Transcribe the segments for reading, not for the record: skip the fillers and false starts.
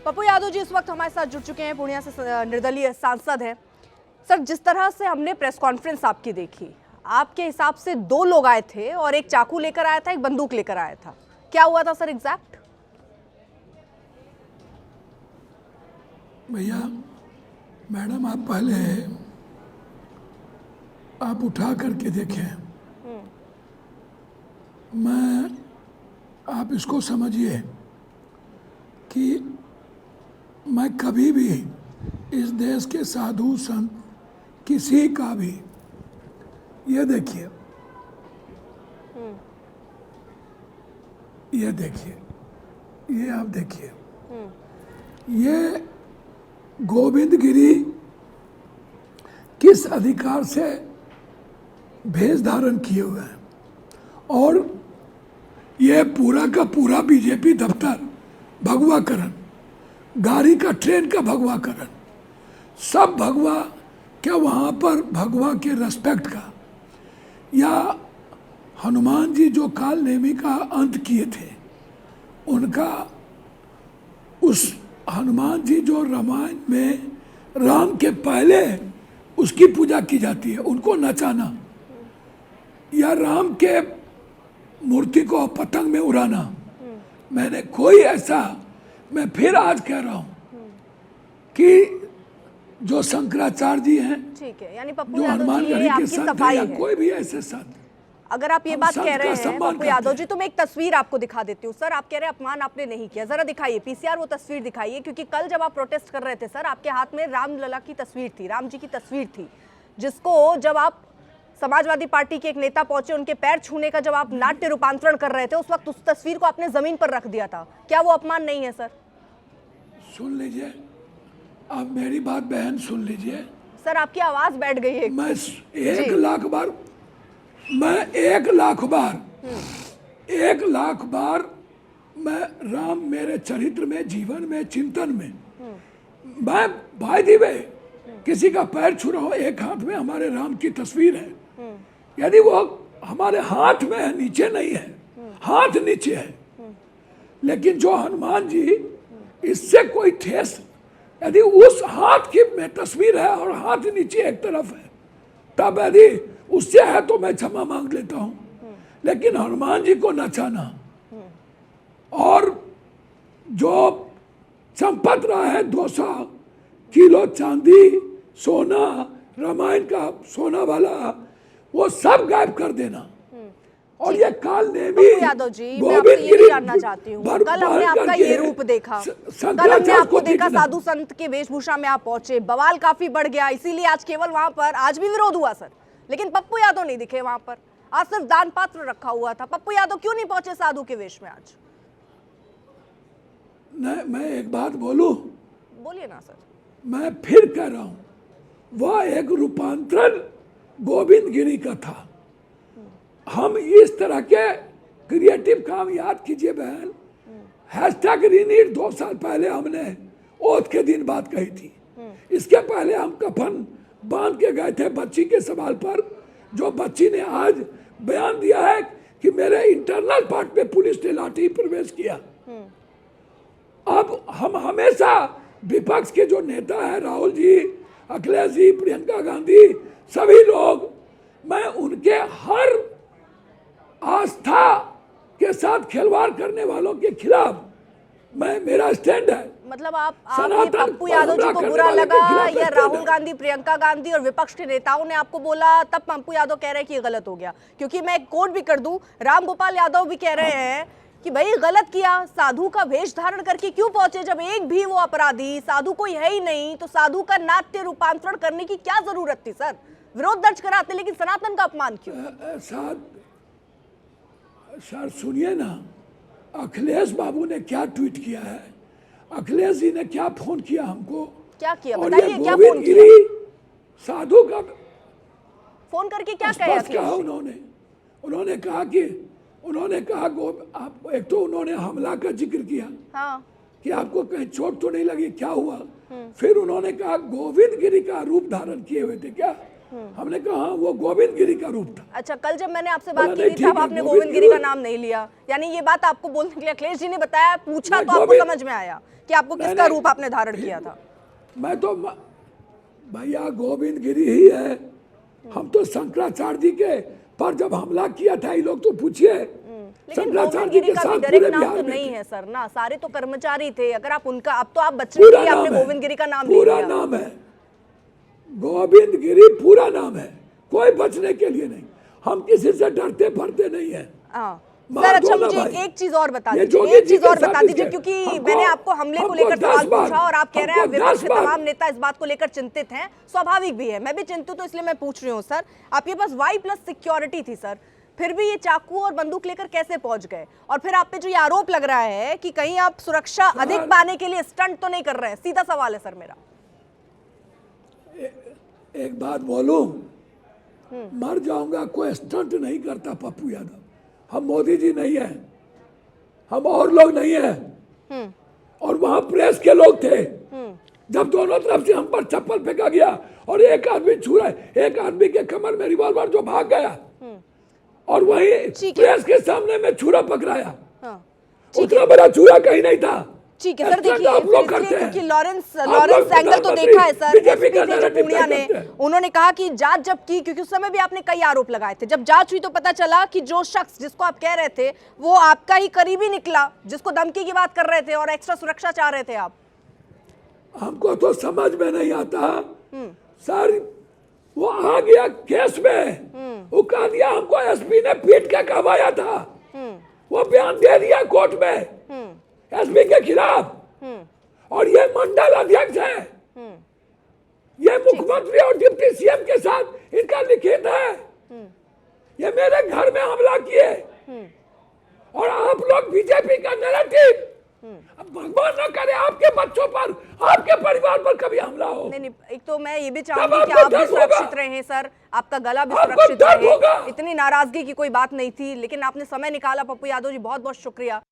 पप्पू यादव जी इस वक्त हमारे साथ जुड़ चुके हैं, पूर्णिया से निर्दलीय सांसद हैं। सर, जिस तरह से हमने प्रेस कॉन्फ्रेंस आपकी देखी, आपके हिसाब से 2 लोग आए थे और एक चाकू लेकर आया था, एक बंदूक लेकर आया था। क्या हुआ था सर एग्जैक्ट? भैया मैडम, आप पहले आप उठा करके देखें। आप इसको समझिए कि मैं कभी भी इस देश के साधु संत किसी का भी, ये देखिए, ये देखिए, ये आप देखिए, ये गोविंद गिरी किस अधिकार से भेष धारण किए हुए हैं, और ये पूरा का पूरा बीजेपी दफ्तर भगवाकरण, गाड़ी का ट्रेन का भगवाकरण, सब भगवा। क्या वहाँ पर भगवा के रेस्पेक्ट का, या हनुमान जी जो काल नेमी का अंत किए थे उनका, उस हनुमान जी जो रामायण में राम के पहले उसकी पूजा की जाती है, उनको नचाना, या राम के मूर्ति को पतंग में उड़ाना, मैंने कोई ऐसा, मैं फिर आज कह रहा हूं कि जो शंकराचार्य जी हैं, ठीक है, यानी पप्पू जो यादव हनुमान जी, गढ़ी ये के आपकी संत हैं, सफाई या है। कोई भी ऐसे संत, अगर आप ये बात कह रहे हैं पप्पू यादव करते जी, तो मैं एक तस्वीर आपको दिखा देती हूँ। सर, आप कह रहे हैं अपमान आपने नहीं किया, जरा दिखाइए पीसीआर वो तस्वीर दिखाइए, क्योंकि कल जब आप प्रोटेस्ट कर रहे थे सर, आपके हाथ में रामलला की तस्वीर थी, राम जी की तस्वीर थी, जिसको जब आप समाजवादी पार्टी के एक नेता पहुंचे, उनके पैर छूने का जब आप नाट्य रूपांतरण कर रहे थे, उस वक्त उस तस्वीर को आपने जमीन पर रख दिया था। क्या वो अपमान नहीं है सर? सुन लीजिए, आप मेरी बात बहन सुन लीजिए। सर, आपकी आवाज बैठ गई है। मैं 1 लाख बार, मैं 1 लाख बार, 1 लाख बार मैं राम मेरे चरित्र में, जीवन में, चिंतन में, मैं भाई दिवे किसी का पैर छू रहा हूं, एक हाथ में हमारे राम की तस्वीर है, यदि वो हमारे हाथ में है, नीचे नहीं है, हाथ नीचे है, लेकिन जो हनुमान जी, इससे कोई ठेस, यदि उस हाथ की में तस्वीर है और हाथ नीचे एक तरफ है, तब यदि उससे है तो मैं क्षमा मांग लेता हूं, लेकिन हनुमान जी को नचाना और जो संपत्ति रहा है 200 किलो चांदी, सोना, रामायण का सोना वाला, वो सब गायब कर देना, और ये काल नेमी यादव जी, मैं आपसे ये भी जानना चाहती हूँ, कल हमने आपका ये रूप देखा, कल हमने आपको देखा साधु संत के वेशभूषा में आप पहुंचे, बवाल काफी बढ़ गया, इसीलिए आज केवल वहां पर, आज भी विरोध हुआ सर, लेकिन पप्पू यादव नहीं दिखे वहां पर, आज सिर्फ दान पात्र रखा हुआ था। पप्पू यादव क्यों नहीं पहुंचे साधु के वेश में आज? मैं एक बात बोलूं? बोलिए ना सर। मैं फिर कह रहा हूं, वह एक रूपांतरण गोविंद गिरी का था। हम इस तरह के क्रिएटिव काम, याद कीजिए बहन, हैशटैग रीनीड 2 साल पहले हमने ओथ के दिन बात कही थी, इसके पहले हम कफन बांध के गए थे बच्ची के सवाल पर, जो बच्ची ने आज बयान दिया है कि मेरे इंटरनल पार्ट में पुलिस ने लाठी प्रवेश किया। अब हम हमेशा विपक्ष के जो नेता है, राहुल जी, अखिलेश जी, प्रियंका गांधी, सभी लोग, मैं उनके हर आस्था के साथ खिलवाड़ करने वालों के खिलाफ मेरा स्टैंड है। मतलब आप ये पप्पू यादव जी को बुरा लगा, या राहुल गांधी, प्रियंका गांधी और विपक्ष के नेताओं ने आपको बोला, तब पप्पू यादव कह रहे हैं कि ये गलत हो गया? क्योंकि मैं एक कोट भी कर दूं, राम गोपाल यादव भी कह रहे हैं कि भाई गलत किया, साधु का वेश धारण करके क्यों पहुंचे, जब एक भी वो अपराधी साधु कोई है ही नहीं, तो साधु का नाट्य रूपांतरण करने की क्या जरूरत थी सर? विरोध दर्ज कराते, लेकिन सनातन का अपमान क्यों? सर सुनिए ना, अखिलेश बाबू ने क्या ट्वीट किया है, अखिलेश जी ने क्या फोन किया हमको, क्या किया और बताइए, क्या फोन गोविंद किया? गिरी साधु का फोन करके क्या कहा उन्होंने कहा कि आप, एक तो उन्होंने हमला का जिक्र किया, हाँ, कि आपको कहीं चोट तो नहीं लगी, क्या हुआ? फिर उन्होंने कहा गोविंद गिरी का रूप धारण किए हुए थे क्या, हमने कहा हाँ, वो गोविंद गिरी का रूप था। अच्छा, कल जब मैंने आपसे बोला बात की नहीं, थी ठीक तब है, आपने गोविंद गोविंद गिरी का गिरी- नाम नहीं लिया, यानी ये बात आपको बोलने के लिए अखिलेश जी ने बताया, पूछा मैं तो आपको गोविंद- समझ में आया कि आपको नहीं, किसका नहीं, रूप आपने धारण किया था। मैं तो भैया गोविंद गिरी ही है। हम तो शंकराचार्य जी के पर जब हमला किया था ये लोग तो पूछिए, लेकिन शंकराचार्य गोविंद जी गिरी के का भी साथ डायरेक्ट पूरे नाम बिहार तो में नहीं थे। है सर ना, सारे तो कर्मचारी थे। अगर आप उनका, अब तो आप बचने पूरा के लिए आपने नाम है, गोविंद गिरी का नाम ले पूरा लिया। नाम है गोविंद गिरी, पूरा नाम है, कोई बचने के लिए नहीं। हम किसी से डरते फरते नहीं है। हाँ मार सर, अच्छा दो ना मुझे भाई। एक चीज और बता ये दीजिए, जोगी एक जी चीज के और साथ बता दीजिए, इसके- क्योंकि हमको- मैंने आपको हमले को हमको लेकर 10 सवाल बार- पूछा और आप कह रहे हैं हमको विपक्ष 10 के बार- तमाम नेता इस बात को लेकर चिंतित हैं। स्वाभाविक भी है, मैं भी चिंतित हूं, इसलिए मैं पूछ रही हूँ सर। आपके पास Y+ सिक्योरिटी थी सर, फिर भी ये चाकू और बंदूक लेकर कैसे पहुंच गए? और फिर आप पे जो ये आरोप लग रहा है कि कहीं आप सुरक्षा अधिक पाने के लिए स्टंट तो नहीं कर रहे हैं, सीधा सवाल है सर मेरा। एक बात बोलूं, मर जाऊंगा, कोई स्टंट नहीं करता पप्पू यादव। हम मोदी जी नहीं है, हम और लोग नहीं है। और वहां प्रेस के लोग थे, जब दोनों तरफ से हम पर चप्पल फेंका गया और एक आदमी छू रहा है, एक आदमी के कमर में रिवॉल्वर जो भाग गया और वही ठीक है। प्रेस के सामने में छुरा पकड़ाया। हाँ उतना बड़ा छुरा कहीं नहीं था। ठीक है सर, स्टंट देखिए आप लोग इसलिए करते हैं। क्योंकि लॉरेंस आप लोग सैंगल तो प्रधानमंत्री देखा है सर, बीजेपी का एसपी तेजस्वी narrative पूनिया ने, तय करते हैं। उन्होंने कहा कि जांच जब की, क्योंकि उस समय भी आपने कई आरोप लगाए थे, जब जांच हुई तो पता चला कि जो शख्स जिसको आप कह रहे थे वो आपका ही करीबी निकला, जिसको धमकी की बात कर रहे थे और एक्स्ट्रा सुरक्षा चाह रहे थे आप। हमको तो समझ में नहीं आता सर। वो आ गया केस में, वो कह दिया हमको एसपी ने पीट के कहवाया था, वो बयान दे दिया कोर्ट में एसपी के खिलाफ। और ये मंडल अध्यक्ष है, ये मुख्यमंत्री और डिप्टी सीएम के साथ इनका लिखित है। ये मेरे घर में हमला किए और आप लोग बीजेपी का नैरेटिव, अब भगवान न करे आपके बच्चों पर, आपके परिवार पर कभी हमला हो। नहीं, एक तो मैं ये भी तब चाहूंगी कि आपको आप भी दर्द सुरक्षित होगा। रहे सर, आपका गला भी आपको सुरक्षित दर्द रहे। होगा। इतनी नाराजगी की कोई बात नहीं थी, लेकिन आपने समय निकाला पप्पू यादव जी, बहुत बहुत शुक्रिया।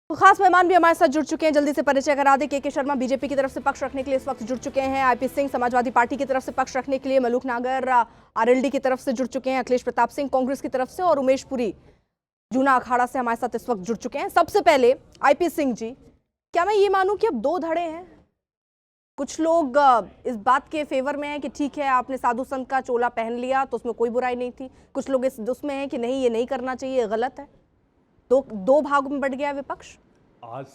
तो खास मेहमान भी हमारे साथ जुड़ चुके हैं, जल्दी से परिचय करा दें। के शर्मा बीजेपी की तरफ से पक्ष रखने के लिए इस वक्त जुड़ चुके हैं, आईपी सिंह समाजवादी पार्टी की तरफ से पक्ष रखने के लिए, मलूक नागर आरएलडी की तरफ से जुड़ चुके हैं, अखिलेश प्रताप सिंह कांग्रेस की तरफ से और उमेश पुरी जूना अखाड़ा से हमारे साथ इस वक्त जुड़ चुके हैं। सबसे पहले आईपी सिंह जी, क्या मैं ये मानूं कि अब दो धड़े हैं? कुछ लोग इस बात के फेवर में हैं कि ठीक है आपने साधु संत का चोला पहन लिया तो उसमें कोई बुराई नहीं थी, कुछ लोग उसमें हैं कि नहीं ये नहीं करना चाहिए, गलत है। दो भागों में बढ़ गया है विपक्ष। आज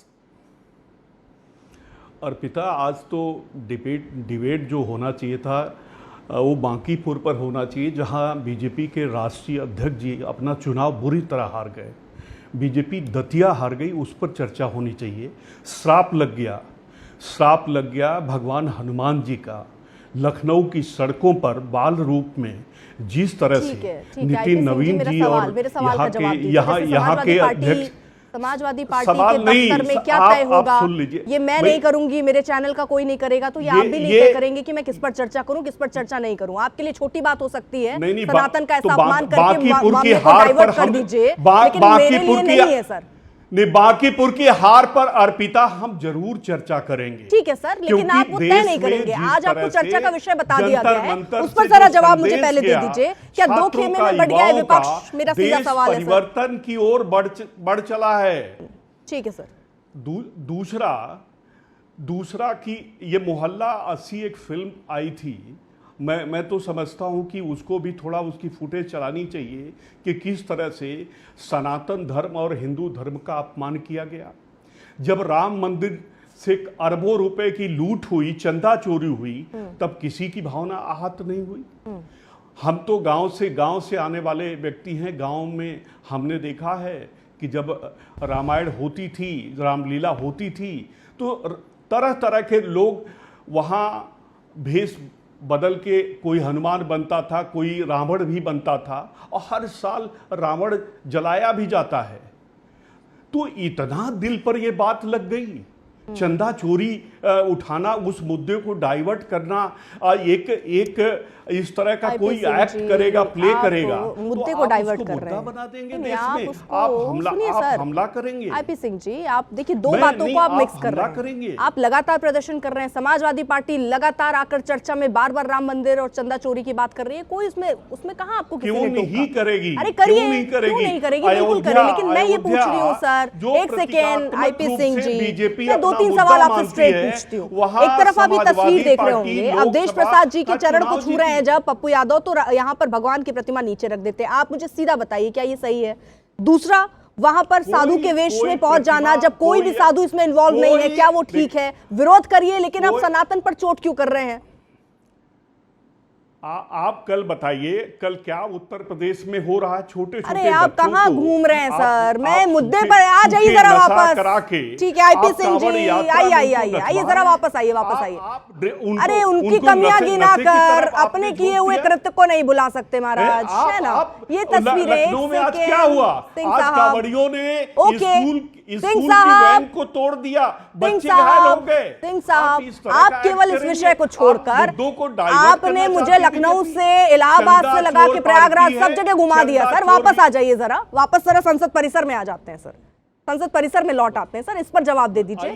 अर्पिता, आज तो डिबेट जो होना चाहिए था वो बांकीपुर पर होना चाहिए, जहां बीजेपी के राष्ट्रीय अध्यक्ष जी अपना चुनाव बुरी तरह हार गए। बीजेपी दतिया हार गई, उस पर चर्चा होनी चाहिए। श्राप लग गया भगवान हनुमान जी का। लखनऊ की सड़कों पर बाल रूप में जिस तरह से नितिन नवीन जी और यहाँ के अध्यक्ष, समाजवादी पार्टी सवाल के नहीं, दफ्तर में क्या आप तय होगा, सुन लीजिए। ये मैं नहीं करूंगी, मेरे चैनल का कोई नहीं करेगा, तो ये आप भी नहीं तय करेंगे कि मैं किस पर चर्चा करूं, किस पर चर्चा नहीं करूं। आपके लिए छोटी बात हो सकती है, सनातन का ऐसा अपमान करके मामले को डाइवर्ट कर दीजिए, लेकिन मेरे लिए नहीं है सर। बांकीपुर की हार पर अर्पिता हम जरूर चर्चा करेंगे। ठीक है सर, लेकिन आप वो तय नहीं करेंगे। आज आपको चर्चा का विषय बता दिया गया है, उस पर जरा जवाब मुझे पहले दे दीजिए। क्या दो खेमे में बढ़ गया है विपक्ष? मेरा सीधा सवाल है सर। परिवर्तन की ओर बढ़ चला है। ठीक है सर। दूसरा कि ये मोहल्ला 80 एक फिल्म आई थी, मैं तो समझता हूँ कि उसको भी थोड़ा उसकी फुटेज चलानी चाहिए कि किस तरह से सनातन धर्म और हिंदू धर्म का अपमान किया गया। जब राम मंदिर से अरबों रुपए की लूट हुई, चंदा चोरी हुई, तब किसी की भावना आहत नहीं हुई। हम तो गांव से आने वाले व्यक्ति हैं। गांव में हमने देखा है कि जब रामायण होती थी, रामलीला होती थी, तो तरह तरह के लोग वहाँ भेष बदल के, कोई हनुमान बनता था, कोई रावण भी बनता था, और हर साल रावण जलाया भी जाता है। तो इतना दिल पर यह बात लग गई चंदा चोरी उठाना, उस मुद्दे को डाइवर्ट करना, एक इस तरह का कोई एक्ट करेगा, प्ले करेगा, मुद्दे तो को आप डाइवर्ट उसको कर रहे मुद्दा हैं। बना देंगे नहीं, देश आप में, उसको- आप हमला करेंगे। आईपी सिंह जी, आप देखिए दो मैं बातों नहीं, को आप आप मिक्स कर हमला रहे हैं। करेंगे। आप लगातार प्रदर्शन कर रहे हैं, समाजवादी पार्टी लगातार आकर चर्चा में बार बार राम मंदिर और चंदा चोरी की बात कर रही है, कोई उसमें कहाँ आपको किसी क्यों ने नहीं टोका? करेगी? अरे करिए, क्यों नहीं करेगी? क्यों नहीं करेगी? बिल्कुल करें, लेकिन मैं ये पूछ रही हूँ सर, एक सेकेंड आईपी सिंह जी, मैं दो तीन सवाल आपसे स्ट्रेट पूछती हूँ। एक तरफ आप ये तस्वीर देख रहे होंगे, अवधेश प्रसाद जी के चरण को छू रहे हैं जब पप्पू यादव, तो यहाँ पर भगवान की प्रतिमा नीचे रख देते हैं। आप मुझे सीधा बताइए क्या ये सही है? दूसरा, वहां पर साधु के वेश में पहुंच जाना, जब कोई भी साधु इसमें इन्वॉल्व नहीं है, क्या वो ठीक है? विरोध करिए, लेकिन आप सनातन पर चोट क्यों कर रहे हैं? आप कल बताइए, कल क्या उत्तर प्रदेश में हो रहा है छोटे छोटे अरे आप कहाँ घूम रहे हैं सर? मैं मुद्दे पर आ जाइए जरा वापस। ठीक है आईपी सिंह जी, आइए जरा वापस आइए। अरे उनकी कमियां गिना कर अपने किए हुए कृत्य को नहीं भुला सकते महाराज, है ना? ये तस्वीरें लखनऊ में आज क्या हुआ? आज कांवड़ियों ने स्कूल की वैन को तोड़ दिया, बच्चे घायल हो गए। सिंह साहब, आप केवल इस विषय को छोड़कर आपने मुझे लखनऊ से इलाहाबाद से लगा के प्रयागराज सब जगह घुमा दिया सर। वापस आ जाइए जरा, वापस जरा संसद परिसर में आ जाते हैं सर, संसद परिसर में लौट आते हैं सर। इस पर जवाब दे दीजिए।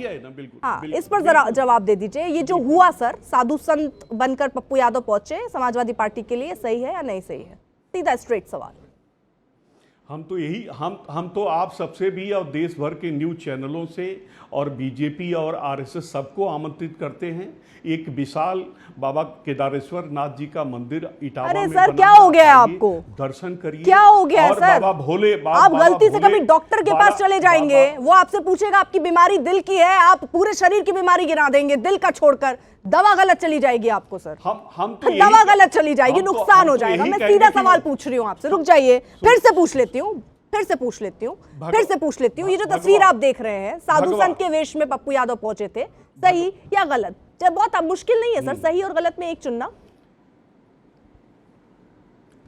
हाँ, इस पर जरा जवाब दे दीजिए। ये जो हुआ सर, साधु संत बनकर पप्पू यादव पहुंचे समाजवादी पार्टी के लिए, सही है या नहीं सही है? सीधा स्ट्रेट सवाल। हम तो आप सबसे भी और देश भर के न्यूज चैनलों से और बीजेपी और आरएसएस सबको आमंत्रित करते हैं, एक विशाल बाबा केदारेश्वर नाथ जी का मंदिर इटावा में। अरे सर, क्या हो गया आपको? दर्शन करिए। क्या हो गया और सर? बाबा भोले, आप गलती से कभी डॉक्टर के पास चले जाएंगे, वो आपसे पूछेगा आपकी बीमारी दिल की है, आप पूरे शरीर की बीमारी गिना देंगे, दिल का छोड़कर। दवा गलत चली जाएगी आपको सर, हम तो दवा गलत चली जाएगी, नुकसान हो जाएगा। मैं सीधा सवाल पूछ रही हूँ आपसे, रुक जाइए, फिर से पूछ लेती हूँ। ये जो तस्वीर आप देख रहे हैं, साधु संत के वेश में पप्पू यादव पहुंचे थे, सही या गलत? जब बहुत मुश्किल नहीं है सर सही और गलत में एक चुनना।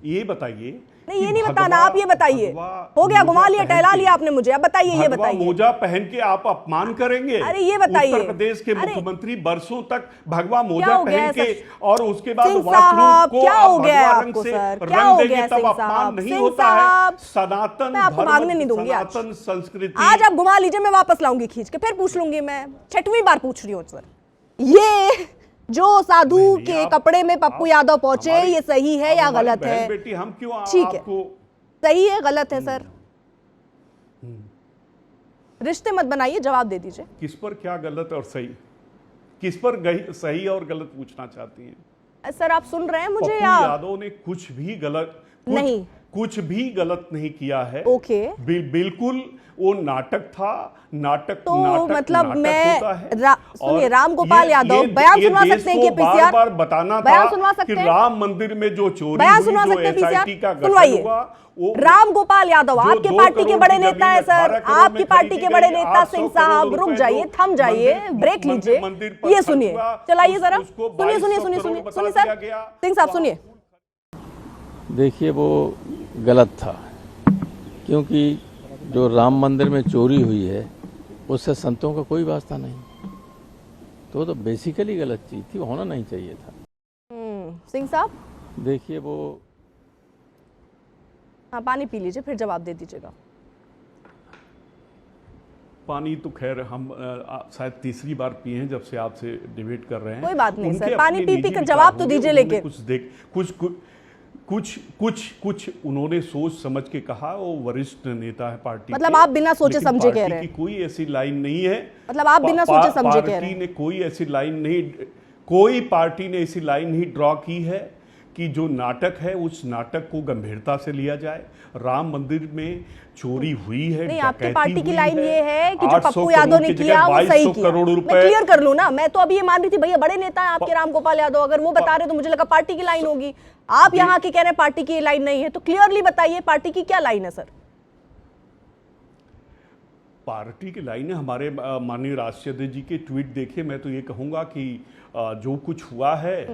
ये बताइए। नहीं, ये नहीं बताना, आप ये बताइए। हो गया, घुमा लिया, टहला लिया आपने मुझे, अब बताइए, ये बताइए। मोजा पहन के आप अपमान करेंगे? अरे ये बताइए। उत्तर प्रदेश के मुख्यमंत्री वर्षों तक भगवा मोजा पहन के और उसके बाद सिंह वॉशरूम साहब, को क्या हो गया भगवा आपको रंग से सर? क्या रंग हो देंगे गया तब सिंह अपमान साहब? नहीं सिंह होता है। साहब, सनातन मैं आपको भागने नहीं धर्म, दूंगी आज। सनातन संस्कृति। आज आप घुमा लीजिए, मैं वापस लाऊंगी खींच के, फिर पूछ लूंगी। मैं 6वीं बार पूछ रही हूँ सर, ये जो साधु के कपड़े में पप्पू यादव पहुंचे, ये सही है या गलत है? बेटी, हम क्यों ठीक है, सही है गलत है सर? रिश्ते मत बनाइए, जवाब दे दीजिए। किस पर क्या गलत और सही, किस पर सही और गलत पूछना चाहती हैं सर? आप सुन रहे हैं मुझे? पप्पू यादव ने कुछ भी गलत नहीं किया है। ओके, बिल्कुल वो नाटक था। नाटक तो नाटक, मतलब नाटक मैं होता है। सुनिए, राम गोपाल यादव बयान सुनवा सकते हैं कि पीसीआर बार बताना बयान था सुनवा सकते कि हैं? राम मंदिर में जो चोरी बयान हुई, सुनवा जो सकते हैं एसआईटी का पीसीआर? गठन हुआ, वो राम गोपाल यादव आपकी पार्टी के बड़े नेता है सर, आपकी पार्टी के बड़े नेता। सिंह साहब रुक जाइए, थम जाइए, ब्रेक लीजिए, ये सुनिए, चलाइए जरा, सुनिए सर, सिंह साहब सुनिए। देखिए, वो गलत था, क्योंकि जो राम मंदिर में चोरी हुई है उससे संतों का कोई वास्ता नहीं, तो बेसिकली गलत चीज थी, होना नहीं चाहिए था। सिंह साहब देखिए, वो हाँ, पानी पी लीजिए, फिर जवाब दे दीजिएगा। पानी तो खैर हम शायद तीसरी बार पिए हैं जब से आपसे डिबेट कर रहे हैं। कोई बात नहीं सर, पानी पी कर जवाब तो दीजिए। लेकिन कुछ उन्होंने सोच समझ के कहा। वो वरिष्ठ नेता है पार्टी, मतलब आप बिना सोचे समझे कह रहे हैं? कोई ऐसी लाइन नहीं है, मतलब आप बिना सोचे समझे कह रहे हैं? पार्टी ने कोई ऐसी लाइन नहीं, कोई पार्टी ने ऐसी लाइन नहीं ड्रॉ की है कि जो नाटक है उस नाटक को गंभीरता से लिया जाए। राम मंदिर में चोरी हुई है, नहीं, आपकी पार्टी की लाइन ये है कि जो पप्पू यादव ने किया वो सही किया। करोड़ रुपए, मैं क्लियर कर लूं ना, मैं तो अभी ये मान रही थी भैया बड़े नेता है आपके राम गोपाल यादव, अगर वो बता रहे तो मुझे लगा पार्टी की लाइन होगी। आप यहाँ की कह रहे हैं पार्टी की लाइन नहीं है, तो क्लियरली बताइए पार्टी की क्या लाइन है सर? पार्टी की लाइनें हमारे माननीय राष्ट्रीय अध्यक्ष जी के ट्वीट देखे, मैं तो ये कहूँगा कि जो कुछ हुआ है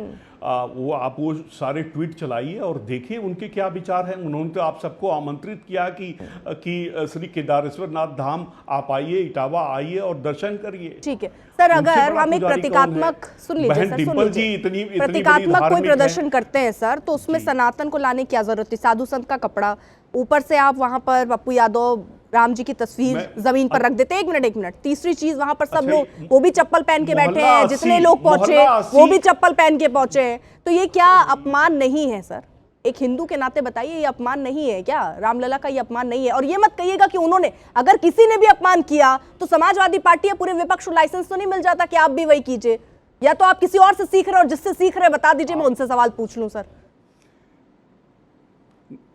वो आप वो सारे ट्वीट चलाइए और देखिए उनके क्या विचार हैं। उन्होंने तो आप सबको आमंत्रित किया कि श्री केदारेश्वर नाथ धाम आप आइए, इटावा आइए और दर्शन करिए। ठीक है सर, अगर हम एक प्रतीकात्मक सुन लीजिए सर, सुन लीजिए, इतनी प्रतीकात्मक कोई प्रदर्शन करते हैं सर, तो उसमें सनातन को लाने की क्या जरूरत थी? साधु संत का कपड़ा, ऊपर से आप वहां पर पप्पू यादव राम जी की तस्वीर जमीन पर रख देते। एक मिनट, तीसरी चीज वहां पर सब लोग वो भी चप्पल पहन के बैठे हैं, जितने लोग पहुंचे वो भी चप्पल पहन के पहुंचे हैं, तो ये क्या अपमान नहीं है सर? एक हिंदू के नाते बताइए, ये अपमान नहीं है क्या? रामलला का ये अपमान नहीं है? और ये मत कहिएगा कि उन्होंने, अगर किसी ने भी अपमान किया तो समाजवादी पार्टी या पूरे विपक्ष को लाइसेंस तो नहीं मिल जाता कि आप भी वही कीजिए? या तो आप किसी और से सीख रहे हो और जिससे सीख रहे बता दीजिए, मैं उनसे सवाल पूछ लूं सर।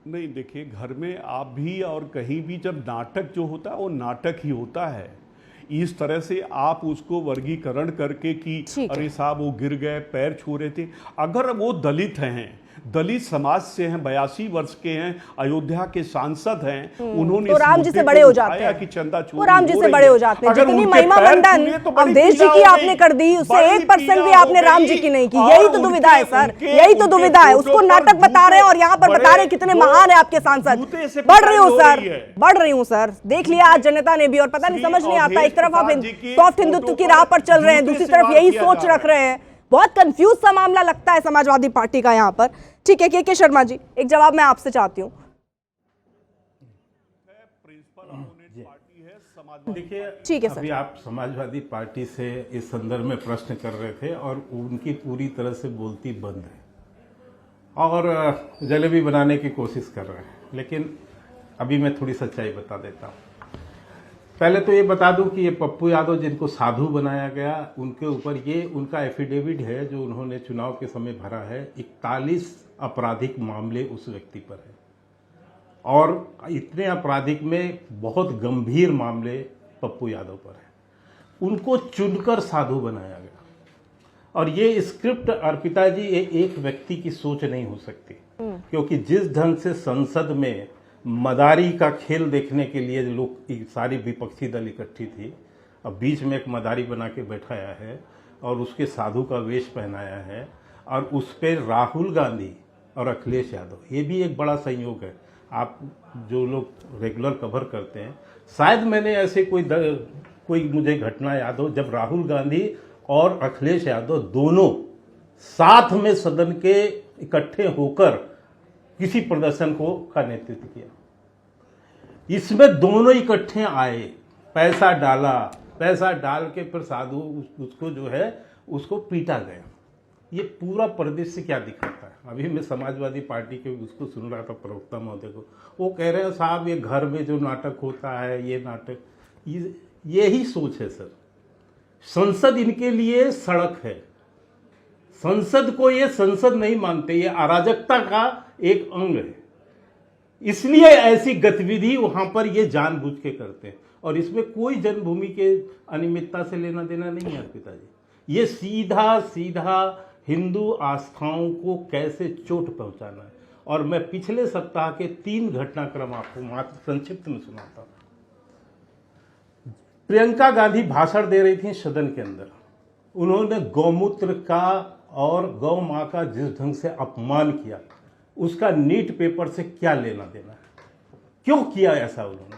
नहीं, देखिए, घर में आप भी और कहीं भी जब नाटक जो होता है वो नाटक ही होता है। इस तरह से आप उसको वर्गीकरण करके कि अरे साहब वो गिर गए, पैर छू रहे थे, अगर वो दलित हैं, दलित समाज से हैं, 82 वर्ष के हैं, अयोध्या के सांसद हैं, उन्होंने तो राम जी से बड़े हो जाते हैं कि चंदा चोरी, वो राम जी से बड़े हो जाते हैं। जितनी महिमा मंडन अवधेश जी की आपने कर दी, उससे 1% भी आपने राम जी की नहीं की। यही तो दुविधा है सर, यही तो दुविधा है। उसको नाटक बता रहे हैं और यहाँ पर बता रहे हैं कितने महान है आपके सांसद। बढ़ रही हूँ सर, बढ़ रही हूँ सर, देख लिया आज जनता ने भी। और पता नहीं, समझ नहीं आता, एक तरफ आप सॉफ्ट हिंदुत्व की राह पर चल रहे हैं, दूसरी तरफ यही सोच रख रहे हैं। बहुत कंफ्यूज सा मामला लगता है समाजवादी पार्टी का यहाँ पर। ठीक है, के शर्मा जी, एक जवाब मैं आपसे चाहती हूँ। देखिए, ठीक है सर, अभी आप समाजवादी पार्टी से इस संदर्भ में प्रश्न कर रहे थे और उनकी पूरी तरह से बोलती बंद है और जलेबी बनाने की कोशिश कर रहे हैं। लेकिन अभी मैं थोड़ी सच्चाई बता देता हूँ। पहले तो ये बता दूं कि ये पप्पू यादव जिनको साधु बनाया गया, उनके ऊपर ये उनका एफिडेविट है जो उन्होंने चुनाव के समय भरा है। 41 आपराधिक मामले उस व्यक्ति पर है और इतने आपराधिक में बहुत गंभीर मामले पप्पू यादव पर है। उनको चुनकर साधु बनाया गया और ये स्क्रिप्ट, अर्पिता जी, ये एक व्यक्ति की सोच नहीं हो सकती, क्योंकि जिस ढंग से संसद में मदारी का खेल देखने के लिए लोग, सारी विपक्षी दल इकट्ठी थी, अब बीच में एक मदारी बना के बैठाया है और उसके साधु का वेश पहनाया है और उस पर राहुल गांधी और अखिलेश यादव, ये भी एक बड़ा संयोग है। आप जो लोग रेगुलर कवर करते हैं, शायद मैंने ऐसे कोई मुझे घटना याद हो जब राहुल गांधी और अखिलेश यादव दोनों साथ में सदन के इकट्ठे होकर किसी प्रदर्शन का नेतृत्व किया। इसमें दोनों इकट्ठे आए, पैसा डाला, पैसा डाल के फिर साधु उसको जो है उसको पीटा गया। ये पूरा परिदृश्य क्या दिखाता है? अभी मैं समाजवादी पार्टी के उसको सुन रहा था, प्रवक्ता महोदय को, वो कह रहे हैं साहब ये घर में जो नाटक होता है, ये नाटक, यही सोच है सर। संसद इनके लिए सड़क है, संसद को ये संसद नहीं मानते, ये अराजकता का एक अंग है। इसलिए ऐसी गतिविधि वहां पर ये जानबूझ के करते हैं और इसमें कोई जन्मभूमि के अनियमितता से लेना देना नहीं है पिताजी। ये सीधा सीधा हिंदू आस्थाओं को कैसे चोट पहुंचाना है। और मैं पिछले सप्ताह के 3 घटनाक्रम आपको मात्र संक्षिप्त में सुनाता हूं। प्रियंका गांधी भाषण दे रही थी सदन के अंदर, उन्होंने गौमूत्र का और गौ मां का जिस ढंग से अपमान किया, उसका नीट पेपर से क्या लेना देना है? क्यों किया ऐसा उन्होंने?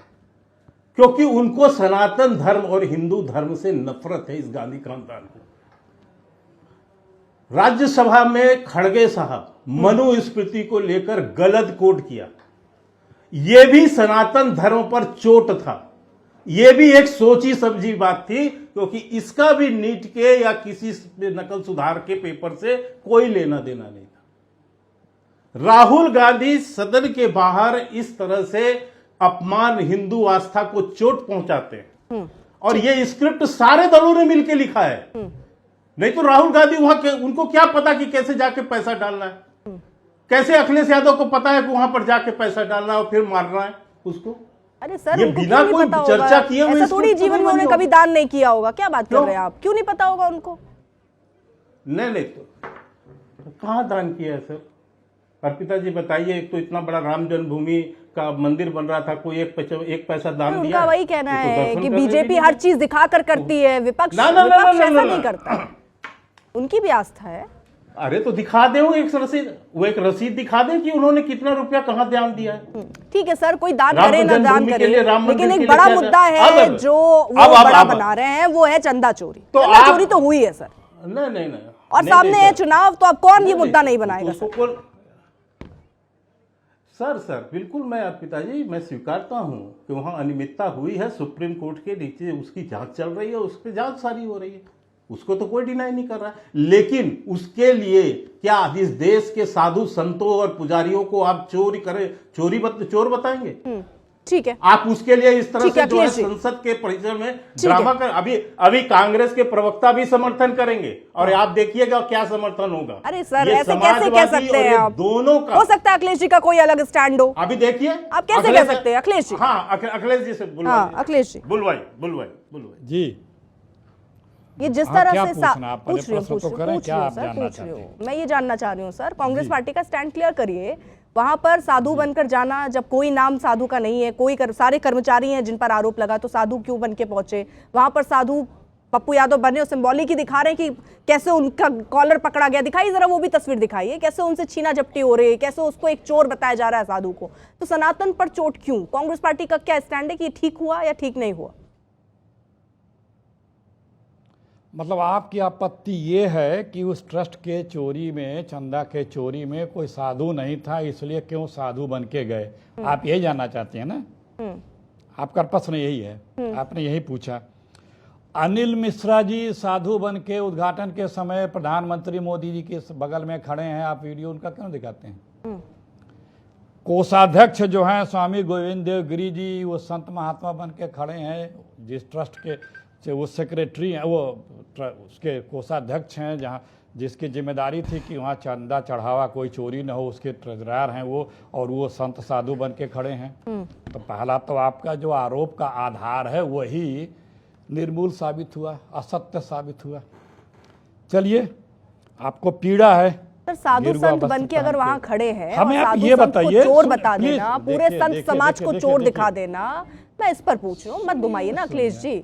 क्योंकि उनको सनातन धर्म और हिंदू धर्म से नफरत है, इस गांधी खानदान को। राज्यसभा में खड़गे साहब मनुस्मृति को लेकर गलत कोट किया, यह भी सनातन धर्म पर चोट था। यह भी एक सोची समझी बात थी, क्योंकि इसका भी नीट के या किसी नकल सुधार के पेपर से कोई लेना देना नहीं था। राहुल गांधी सदन के बाहर इस तरह से अपमान, हिंदू आस्था को चोट पहुंचाते हैं और यह स्क्रिप्ट सारे दलों ने मिलकर लिखा है। नहीं तो राहुल गांधी वहां उनको क्या पता कि कैसे जाके पैसा डालना है? कैसे अखिलेश यादव को पता है कि वहां पर जाके पैसा डालना है और फिर मारना है उसको? अरे सर, ये बिना कोई चर्चा किए हुए ऐसा थोड़ी जीवन में उन्होंने कभी दान नहीं किया होगा। क्या बात कर रहे हैं आप? क्यों नहीं पता होगा उनको? नहीं तो कहां दान किया है सर? अर्पिता जी बताइए, एक तो इतना बड़ा राम जन्मभूमि का मंदिर बन रहा था, कोई एक पैसा दान दिया? उनका वही कहना ये तो है दर्शन कि करने बीजेपी भी हर नहीं। चीज दिखाकर करती है, विपक्ष ना, ना, ना, विपक्ष ना, ऐसा ना, नहीं ना। करता। उनकी भी आस्था है। अरे तो दिखा दे वो एक रसीद दिखा दे कि उन्होंने कितना रुपया कहाँ दान दिया है। ठीक है सर, कोई दान राम करे ना दान जन्मभूमि के करे, लिए, राम मंदिर लेकिन के एक लिए बड़ा क्या मुद्दा था? है अब- जो वो अब- बड़ा अब- बना रहे हैं, वो है चंदा चोरी। तो चंदा आप- चोरी तो हुई है सर, नहीं नहीं नहीं, और नहीं, सामने नहीं, है सर। चुनाव, तो अब कौन ये नहीं, मुद्दा नहीं तो बनाएगा उसको सर? कौन- सर बिल्कुल, मैं अर्पिता जी मैं स्वीकारता हूं कि वहां अनियमितता हुई है, सुप्रीम कोर्ट के नीचे उसकी जांच चल रही है, उस पर जांच सारी हो रही है, उसको तो कोई डिनाई नहीं कर रहा है। लेकिन उसके लिए क्या इस देश के साधु संतों और पुजारियों को आप चोर बताएंगे? ठीक है, आप उसके लिए इस तरह ठीक से है, जो है अखिलेश जी। संसद के परिसर में ड्रामा कर, अभी कांग्रेस के प्रवक्ता भी समर्थन करेंगे, और आप देखिएगा क्या समर्थन होगा। अरे सर, ये ऐसे कैसे कह समाजवादी सकते और हैं ये आप? दोनों का हो सकता है अखिलेश जी का कोई अलग स्टैंड हो। अभी देखिए, आप कैसे कह सकते हैं अखिलेश जी? हाँ, अखिलेश जी से हाँ, अखिलेश जी। बुलवाई जी। ये जिस हाँ, तरह क्या से पूछना आप? पहले पूछ रही हूँ, प्रश्न तो पूछ करें, रही हूँ क्या आप सर, जानना पूछ रही चाहते हूँ। मैं ये जानना चाह रही हूँ सर, कांग्रेस पार्टी का स्टैंड क्लियर करिए। वहां पर साधु बनकर जाना, जब कोई नाम साधु का नहीं है, सारे कर्मचारी हैं जिन पर आरोप लगा, तो साधु क्यों बन के पहुंचे वहां पर? साधु पप्पू यादव बने, सिंबॉलिक ही दिखा रहे हैं कि कैसे उनका कॉलर पकड़ा गया। दिखाइए जरा, वो भी तस्वीर दिखाइए, कैसे उनसे छीना झपटी हो रही है, कैसे उसको एक चोर बताया जा रहा है साधु को। तो सनातन पर चोट क्यों? कांग्रेस पार्टी का क्या स्टैंड है कि ये ठीक हुआ या ठीक नहीं हुआ? मतलब आपकी आपत्ति ये है कि उस ट्रस्ट के चोरी में, चंदा के चोरी में कोई साधु नहीं था, इसलिए क्यों साधु बन के गए? आप यही जानना चाहते हैं ना? आपका प्रश्न यही है, आपने यही पूछा। अनिल मिश्रा जी साधु बन के उद्घाटन के समय प्रधानमंत्री मोदी जी के बगल में खड़े हैं, आप वीडियो उनका क्यों दिखाते हैं? कोषाध्यक्ष जो हैं स्वामी गोविंद देव गिरी जी, वो संत महात्मा बन के खड़े हैं, जिस ट्रस्ट के वो सेक्रेटरी हैं, वो उसके कोषाध्यक्ष हैं, जहाँ जिसकी जिम्मेदारी थी कि वहाँ चंदा चढ़ावा कोई चोरी न हो, उसके ट्रेजरार हैं वो, और वो संत साधु बन के खड़े हैं। तो पहला तो आपका जो आरोप का आधार है वही निर्मूल साबित हुआ, असत्य साबित हुआ। चलिए, आपको पीड़ा है सर, साधु गेरुआ संत वस्त्र बन के अगर पहन वहां के। खड़े हैं, हमें और आप साधु ये संत को बताइए, चोर बता प्लीज, देना, पूरे देखिए, संत देखिए, समाज को देखिए, चोर देखिए। दिखा देना, मैं इस पर पूछ रही हूँ, मत घुमाइए ना अखिलेश जी।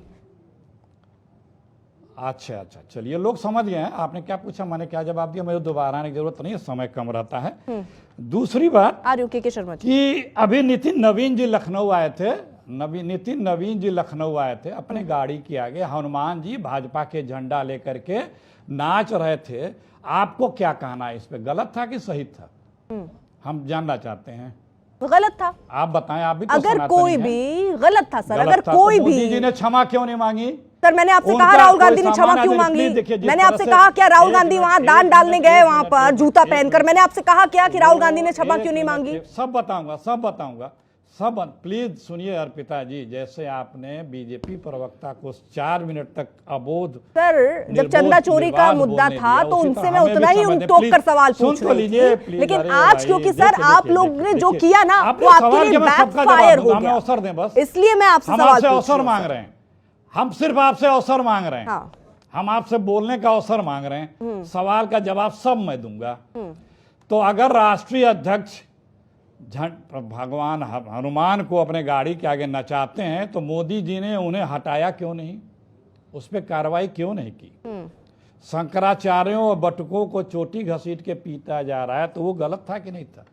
अच्छा, चलिए, लोग समझ गए हैं आपने क्या पूछा, मैंने क्या जवाब दिया, मुझे दोबारा आने की जरूरत नहीं है, समय कम रहता है। दूसरी बात आ रही हूँ के शर्मा जी। कि अभी नितिन नवीन जी लखनऊ आए थे, नितिन नवीन जी लखनऊ आए थे, अपने गाड़ी के आगे हनुमान जी भाजपा के झंडा लेकर के नाच रहे थे। आपको क्या कहना है इस पे, गलत था कि सही था? हम जानना चाहते हैं। गलत था। आप बताएं, आप भी तो अगर सनातनी कोई हैं। भी गलत था सर, गलत अगर था, कोई तो भी। मोदी जी ने क्षमा क्यों नहीं मांगी? सर, मैंने आपसे उनका कहा राहुल कोई गांधी ने क्षमा सामान क्यों आदमी, मांगी? प्लीज देखिए, जिस मैंने तरह आपसे से- कहा क्या राहुल एक गांधी मिनट, वहां एक दान मिनट, डालने गए एक वहां मिनट, पर एक जूता मिनट, पहनकर? मैंने आपसे कहा क्या कि राहुल गांधी ने क्षमा एक क्यों नहीं मिनट, मांगी? सब बताऊंगा। प्लीज सुनिए अर्पिता जी, जैसे आपने बीजेपी प्रवक्ता को 4 मिनट तक अबोध सर, जब निर्बोध चंदा चोरी का निर्बाध मुद्दा बोलने था दिया, तो उसी उनसे तरह मैं हमें भी उतना ही समझने, टोक प्लीज, कर सवाल सुन पूछ तो रही लीजिए, थी। प्लीज, लेकिन अरे आज भाई, क्योंकि देखिए, सर आप देखिए, लोग ने जो देखिए, किया ना, आपने वो सवाल आपके लिए के मैं सबका बैकफायर जवाब हो दूंगा, हमें गया। अवसर दें बस। इसलिए मैं आपसे हम सवाल आपसे पूछ अवसर रही हूँ, मांग सर। रहे हैं, हम सिर्फ आपसे अवसर मांग रहे हैं। हाँ। हम आपसे बोलने का अवसर मांग रहे हैं, सवाल का जवाब सब मैं दूंगा। तो अगर राष्ट्रीय अध्यक्ष भगवान हनुमान को अपने गाड़ी के आगे नचाते हैं, तो मोदी जी ने उन्हें हटाया क्यों नहीं? उस पर कार्रवाई क्यों नहीं की? शंकराचार्यों और बटुकों को चोटी घसीट के पीटा जा रहा है, तो वो गलत था कि नहीं था?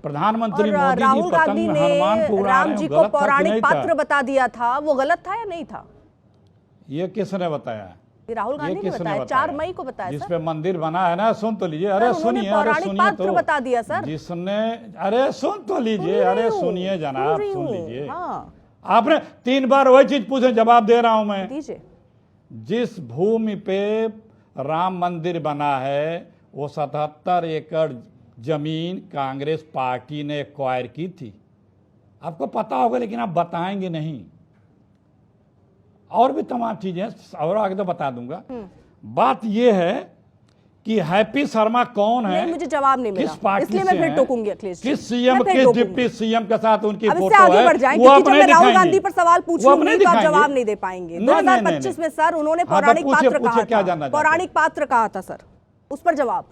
प्रधानमंत्री और मोदी जी राहुल गांधी पतंग ने हनुमान को उड़ा रहे राम हैं, जी को गलत था कि पौराणिक नहीं पात्र था? बता दिया था, वो गलत था या नहीं था? ये किसने बताया? ये राहुल गांधी ने किसने बताया, 4 मई को बताया जिस सर। पे मंदिर बना है ना, सुन तो लीजिए, अरे उन्होंने सुनिए, अरे पौराणिक सुनिए पात्र तो बता दिया सर। जिसने, अरे सुन तो लीजिए, अरे सुनिए जनाब, सुन लीजिए। हाँ, आपने 3 बार वही चीज पूछे, जवाब दे रहा हूं मैं। दीजिए। जिस भूमि पे राम मंदिर बना है, वो 77 एकड़ जमीन कांग्रेस पार्टी ने एक्वायर की थी। आपको पता होगा, लेकिन आप बताएंगे नहीं। और भी तमाम चीजें, और आगे तो बता दूंगा। बात यह है कि हैप्पी शर्मा कौन है, नहीं, मुझे जवाब नहीं मिला, किस पार्टी इसलिए से मैं फिर हैं, टोकूंगी अखिलेश जी। किस सीएम, मैं फिर किस टोकूंगी। डिप्टी सीएम के साथ उनकी अब इससे फोटो आगे है, बढ़ जाएं, वो क्योंकि जब अपने मैं राहुल दिखाएंगे। गांधी पर सवाल पूछ वो लूंगी अपने तो आप दिखाएंगे। जवाब नहीं दे पाएंगे। नहीं, नहीं, 2025 में सर उन्होंने हाँ, तो पौराणिक पूछिए, पात्र पूछिए, कहा क्या था, जानना चाहते हैं? पौराणिक पात्र कहा था सर, उस पर जवाब।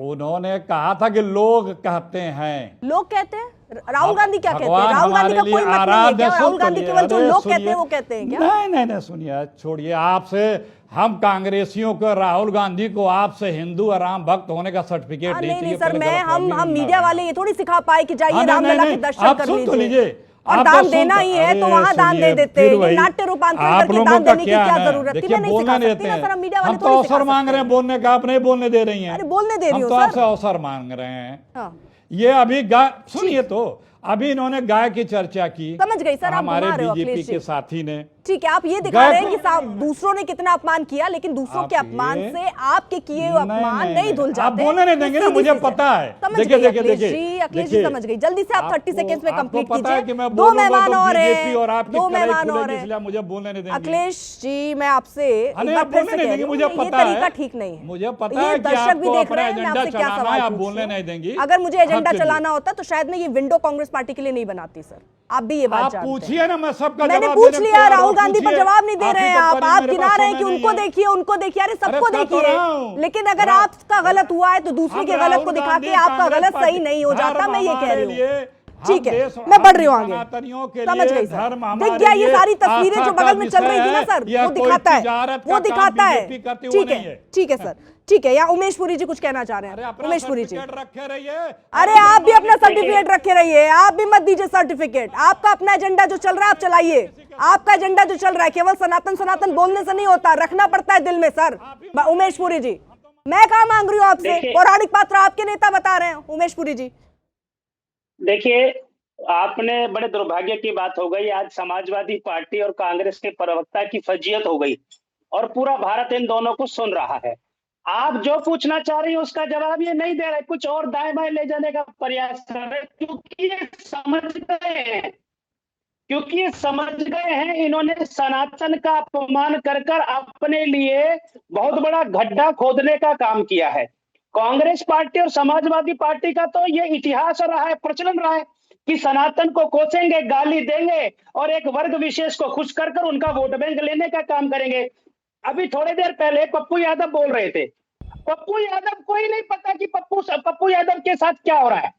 उन्होंने कहा था कि लोग कहते हैं, लोग कहते हैं, राहुल गांधी क्या कहते हैं? भगवान राहुल गांधी का हमारे कोई लिए मतलब नहीं है क्या? आराध्य। राहुल गांधी सुनिए, केवल जो अरे लोग सुनिए। कहते हैं वो कहते हैं क्या? नहीं, छोड़िए, छोड़िए। आपसे हम कांग्रेसियों को, राहुल गांधी को आपसे हिंदू और राम भक्त होने का सर्टिफिकेट नहीं चाहिए। सर, पहले मैं गलतफहमी हम न मीडिया बनाएं। वाले ये थोड़ी सिखा पाए कि जाइए नहीं, रामलला के नहीं, दर्शन आप कर सुन तो लीजिए लीजिए। और आप दान तो देना सुन- ही है तो अरे वहां दान दे सुनिए, देते फिर हैं। वही, नाट्य रूपांतरण आप करके लोगों दान का देने की क्या क्या है? जरूरत थी? देखिए, मैं नहीं बोलने सिखा सकती देते ना हैं। सर, हम मीडिया वाले हम तो थोड़ी अवसर सिखा मांग सकते रहे हैं बोलने का, आप नहीं बोलने दे रही हैं। अरे बोलने दे रही हम हूँ तो सर। आपसे अवसर मांग रहे हैं। हाँ, ये अभी सुनिए तो, अभी इन्होंने गाय की चर्चा की। समझ गई सर, आप हमारे घुमा रहे हो बीजेपी अखिलेश के जी। साथी ने। ठीक है, आप ये दिखा गाय रहे हैं को- कि दूसरों ने कितना अपमान किया, लेकिन दूसरों के आप अपमान ये- से आपके किए हुए अपमान नहीं धुल जाते। आप बोलने नहीं देंगे ना, सीधी मुझे सी पता है। समझ देखिए, गई देखिए, अखिलेश देखिए, जी, अखिलेश जी देखिए। समझ गई। जल्दी से आप 30 सेकंड्स में आपको कंप्लीट पता है कि कीजिए। मैं दो बोलूंगा मेहमान तो और बीजेपी हैं, और आपकी दो कलाई मेहमान और खुलेगी, हैं। इसलिए मुझे बोलने नहीं देंगे। अखिलेश जी, मैं आपसे एक अरे बार आप फिर बोलने से नहीं कह रही देंगे, हूँ, मुझे ये पता तरीका है। ठीक नहीं है। मुझे पता ये है कि दर्शक भी आपको देख अपना रहे हैं, मैं एजेंडा आपसे क्या चलाना सवाल है, आप पूछ रही बोलने हूँ। नहीं देंगी। अगर मुझे एजेंडा हाँ, चलिए। चलाना होता तो शायद मैं ये विंडो कांग्रेस पार्टी के लिए नहीं बनाती सर। आप भी ये बात आप जानते हैं। पूछिए ना, मैं सबका मैंने जवाब पूछ देने लिया, तैयार हूं, राहुल गांधी पर पूछिए। जवाब नहीं दे रहे हैं आप मेरे गिना पास रहे हैं कि समय उनको नहीं है। देखिए, उनको देखिए, अरे सबको अरे बता तो रहा हूं। देखिए। लेकिन अगर रा- आपका गलत हुआ है तो दूसरे हम के गलत को राहुल दिखा गांधी के आपका कांग्रेस गलत पार्टी- सही नहीं हो जाता, धर्म मैं ये कह हमारे रही लिए, हूँ। हम ठीक है, देश- मैं बढ़ हम रही हूँ आगे। सनातनियों के समझ लिए गई सर, धर्म दिख हमारे गया ये लिए सारी तस्वीरें आस्था जो का बगल में चल रही थी ना विषय सर, है। वो यह कोई दिखाता है, तिजारत वो का दिखाता काम है। बीजेपी करती, वो ठीक नहीं है, है। ठीक है सर, ठीक है। या उमेश पुरी जी कुछ कहना चाह रहे अरे हैं? अपना उमेश पुरी जी, सर्टिफिकेट रखे रहिए। अरे आप भी अपना सर्टिफिकेट रखे रहिए, आप भी मत दीजिए सर्टिफिकेट। आपका अपना एजेंडा जो चल रहा है आप चलाइए। आपका एजेंडा जो चल रहा है केवल सनातन सनातन बोलने से नहीं होता, रखना पड़ता है दिल में सर। उमेश पुरी जी, मैं कहा मांग रही हूँ आपसे, देखिए- पौराणिक पात्र आपके नेता बता रहे हैं। उमेश पुरी जी, देखिए, आपने बड़े दुर्भाग्य की बात हो गई, आज समाजवादी पार्टी और कांग्रेस के प्रवक्ता की फजीयत हो गई और पूरा भारत इन दोनों को सुन रहा है। आप जो पूछना चाह रही हैं उसका जवाब ये नहीं दे रहे, कुछ और दाएं बाएं ले जाने का प्रयास कर रहे हैं, क्योंकि ये समझ गए हैं, इन्होंने सनातन का अपमान कर कर अपने लिए बहुत बड़ा गड्ढा खोदने का काम किया है। कांग्रेस पार्टी और समाजवादी पार्टी का तो ये इतिहास रहा है, प्रचलन रहा है कि सनातन को कोसेंगे, गाली देंगे और एक वर्ग विशेष को खुश कर कर उनका वोट बैंक लेने का काम करेंगे। अभी थोड़ी देर पहले पप्पू यादव बोल रहे थे, पप्पू यादव को ही नहीं पता कि पप्पू यादव के साथ क्या हो रहा है।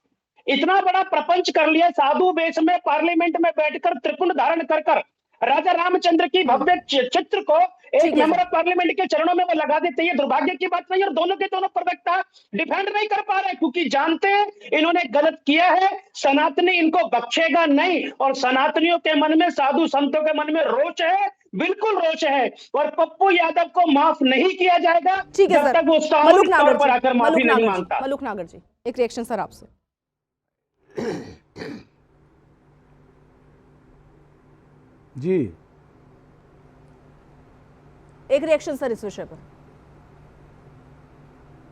इतना बड़ा प्रपंच कर लिया, साधु वेश में पार्लियामेंट में बैठकर त्रिपुंड धारण कर कर राजा रामचंद्र की भव्य चित्र को एक मेंबर ऑफ पार्लियामेंट के चरणों में वो लगा देते हैं। दुर्भाग्य की बात नहीं, और दोनों के दोनों प्रवक्ता डिफेंड नहीं कर पा रहे क्योंकि जानते हैं इन्होंने गलत किया है, सनातनी इनको बख्शेगा नहीं। और सनातनियों के मन में, साधु संतों के मन में रोष है, बिल्कुल रोष है, और पप्पू यादव को माफ नहीं किया जाएगा ठीक है जब सर। तक वो सामूहिक तौर पर आकर माफी नहीं मांगता। मलूक नागर जी, एक रिएक्शन सर आपसे। जी, एक रिएक्शन सर इस विषय पर।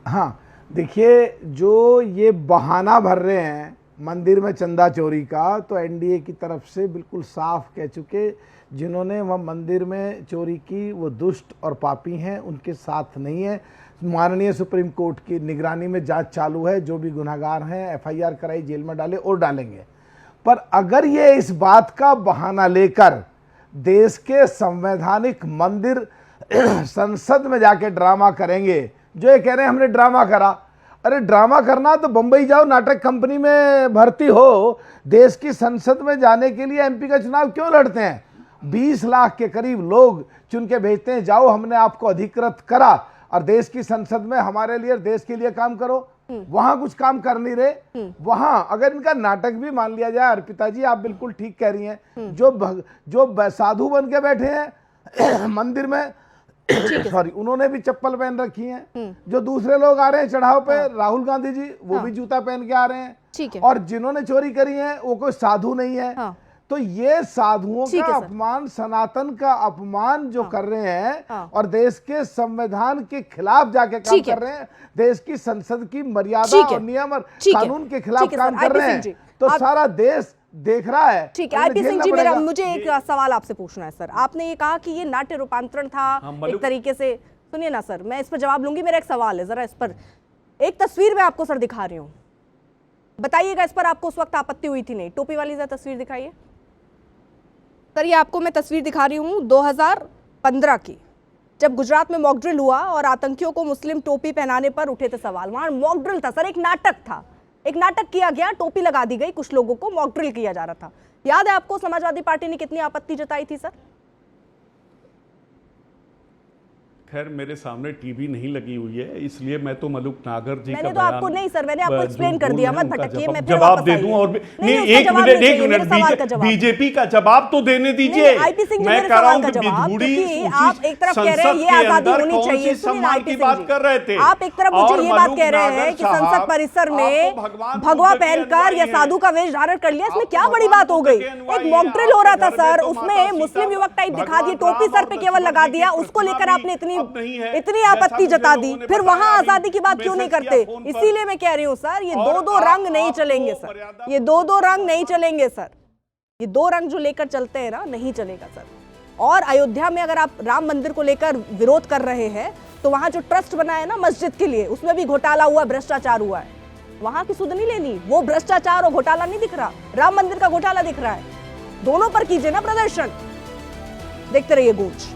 हाँ, देखिए, जो ये बहाना भर रहे हैं मंदिर में चंदा चोरी का, तो एनडीए की तरफ से बिल्कुल साफ कह चुके, जिन्होंने वह मंदिर में चोरी की वो दुष्ट और पापी हैं, उनके साथ नहीं है। माननीय सुप्रीम कोर्ट की निगरानी में जांच चालू है, जो भी गुनहगार हैं एफआईआर कराई, जेल में डाले और डालेंगे। पर अगर ये इस बात का बहाना लेकर देश के संवैधानिक मंदिर संसद में जाके ड्रामा करेंगे, जो ये कह रहे हैं हमने ड्रामा करा, अरे ड्रामा करना तो बंबई जाओ, नाटक कंपनी में भर्ती हो। देश की संसद में जाने के लिए एमपी का चुनाव क्यों लड़ते हैं? 20 लाख के करीब लोग चुन के भेजते हैं, जाओ हमने आपको अधिकृत करा और देश की संसद में हमारे लिए, देश के लिए काम करो। वहां कुछ काम कर नहीं रहे। वहां अगर इनका नाटक भी मान लिया जाए, अर्पिता जी आप बिल्कुल ठीक कह रही हैं, जो साधु बन के बैठे हैं मंदिर में, सॉरी, उन्होंने भी चप्पल पहन रखी है। जो दूसरे लोग आ रहे हैं चढ़ाव पे, राहुल गांधी जी, वो भी जूता पहन के आ रहे हैं। ठीक है। और जिन्होंने चोरी करी है वो कोई साधु नहीं है। तो ये साधुओं का अपमान, सनातन का अपमान जो कर रहे हैं और देश के संविधान के खिलाफ जाके काम कर रहे हैं, देश की संसद की मर्यादा और नियम और कानून के खिलाफ काम कर रहे हैं, तो सारा देश देख रहा है। ठीक है, आईपी सिंह जी, मुझे एक सवाल आपसे पूछना है सर। आपने ये कहा कि ये नाट्य रूपांतरण था एक तरीके से, सुनिए ना सर, मैं इस पर जवाब लूंगी, मेरा एक सवाल है, जरा इस पर एक तस्वीर मैं आपको सर दिखा रही हूँ, बताइएगा इस पर आपको उस वक्त आपत्ति हुई थी नहीं? टोपी वाली जरा तस्वीर दिखाइए सर। ये आपको मैं तस्वीर दिखा रही हूँ 2015 की, जब गुजरात में मॉक ड्रिल हुआ और आतंकियों को मुस्लिम टोपी पहनाने पर उठे थे सवाल। वहां मॉक ड्रिल था सर, एक नाटक था, एक नाटक किया गया, टोपी लगा दी गई, कुछ लोगों को मॉक ड्रिल किया जा रहा था। याद है आपको समाजवादी पार्टी ने कितनी आपत्ति जताई थी सर? खैर मेरे सामने टीवी नहीं लगी हुई है, इसलिए मैं तो मलूक नागर जी मैंने का तो आपको नहीं सर, मैंने आपको एक्सप्लेन कर दिया, मत भटकिए, मैं फिर जवाब वापस दे दूं। और नहीं, नहीं, एक मिनट बीजेपी का जवाब तो देने दीजिए। आईपी सिंह जी, मैं मेरे कह रहा सवाल हूं का कि जवाब, बिधूड़ी क्योंकि आप एक तरफ कह रहे हैं ये आजादी होनी चाहिए, सम्मान की बात कर रहे थे, आप एक तरफ मुझे ये बात कह रहे हैं कि संसद परिसर में भगवा पहनकर या साधु का वेश धारण कर लिया, इसमें क्या बड़ी बात हो गई? एक मॉक ड्रिल हो रहा था सर, उसमें मुस्लिम युवक टाइप दिखा दिए, टोपी सर पे केवल लगा दिया, उसको लेकर आपने इतनी आपत्ति जता दी, फिर वहां आजादी की बात क्यों नहीं करते? इसीलिए मैं कह रही हूं सर, ये दो रंग नहीं चलेंगे सर, ये दो रंग नहीं चलेंगे सर, ये दो रंग जो लेकर चलते हैं ना, नहीं चलेगा सर। और अयोध्या में अगर आप राम मंदिर को लेकर विरोध कर रहे हैं तो वहां जो ट्रस्ट बना है ना मस्जिद के लिए, उसमें भी घोटाला हुआ, भ्रष्टाचार हुआ है, वहां की सुध नहीं लेनी। वो भ्रष्टाचार और घोटाला नहीं दिख रहा, राम मंदिर का घोटाला दिख रहा है। दोनों पर कीजिए ना प्रदर्शन। देखते रहिए गूंज।